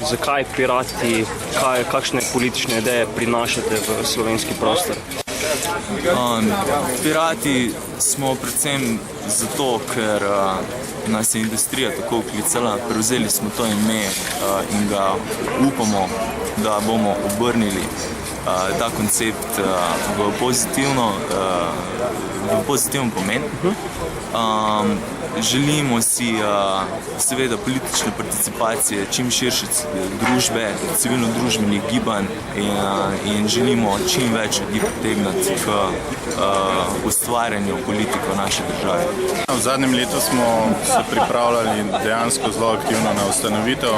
zakaj pirati, kakšne politične ideje prinašate v slovenski prostor? Pirati smo predvsem zato, ker nas je industrija tako vklicala, prevzeli smo to ime in ga upamo, da bomo obrnili ta koncept v pozitiven pomen. Želimo si seveda politične participacije čim širše družbe, civilno-družbenih gibanj in želimo čim več ljudi pritegniti k ustvarjanju politike v naši državi. V zadnjem letu smo se pripravljali dejansko zelo aktivno na ustanovitev.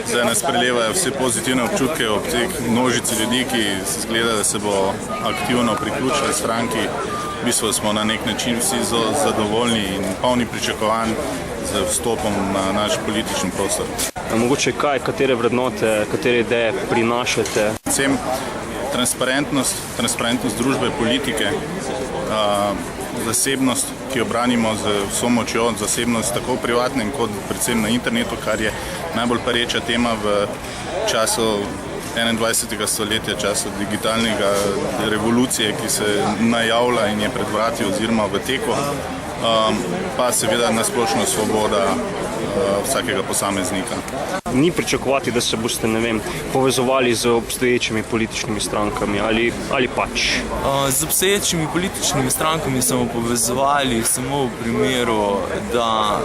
Zdaj nas prelevajo vse pozitivne občutke ob teh množici ljudi, ki se zgleda, da se bo aktivno priključili stranki. V bistvu smo na nek način vsi zadovoljni in polni pričakovanj z vstopom na naš politični prostor. Mogoče katere vrednote, katere ideje prinašate? Predvsem transparentnost družbe, politike, zasebnost, ki jo branimo z vso močjo, zasebnost tako v privatnem kot predvsem na internetu, kar je najbolj pereča tema v času 21. stoletja, času digitalnega revolucije, ki se najavlja in je pred vrati oziroma v teku, pa seveda nasplošno svoboda vsakega posameznika. Ni pričakovati, da se boste, povezovali z obstoječimi političnimi strankami ali pač? Z obstoječimi političnimi strankami smo povezovali samo v primeru, da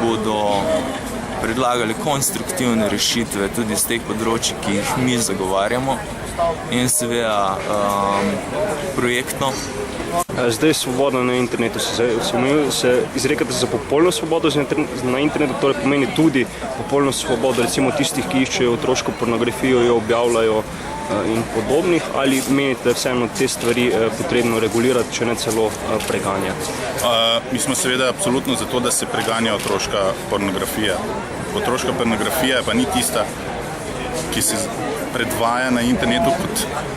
bodo predlagali konstruktivne rešitve tudi z teh področij, ki jih mi zagovarjamo in seveda projektno. Zdaj svoboda na internetu, se izrekate za popolno svobodo na internetu, torej pomeni tudi popolno svobodo recimo tistih, ki iščejo otroško pornografijo, jo objavljajo in podobnih, ali menite vseeno te stvari potrebno regulirati, če ne celo preganjati? Mi smo seveda absolutno za to, da se preganja otroška pornografija. Otroška pornografija pa ni tista, ki se predvaja na internetu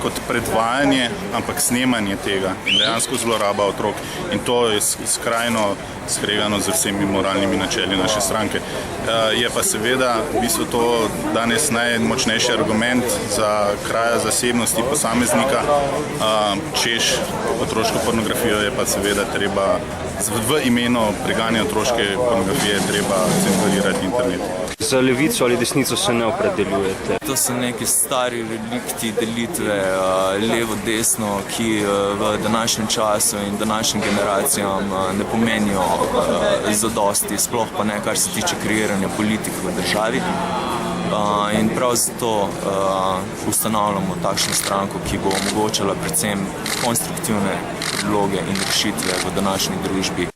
kot predvajanje, ampak snemanje tega in dejansko zloraba otrok. In to je skrajno skregano z vsemi moralnimi načeli naše stranke. Je pa seveda v bistvu to danes najmočnejši argument za kraja zasebnosti posameznika, češ otroško pornografijo je pa seveda treba v imenu preganja otroške pornografije treba cenzurirati internet. Za levico ali desnico se ne opredeljujete? To so neki stari relikti delitve levo-desno, ki v današnjem času in današnjim generacijam ne pomenijo zadosti, sploh pa ne, kar se tiče kreiranja politik v državi. In prav zato ustanavljamo takšno stranko, ki bo omogočala predvsem konstruktivne predloge in rešitve v današnji družbi.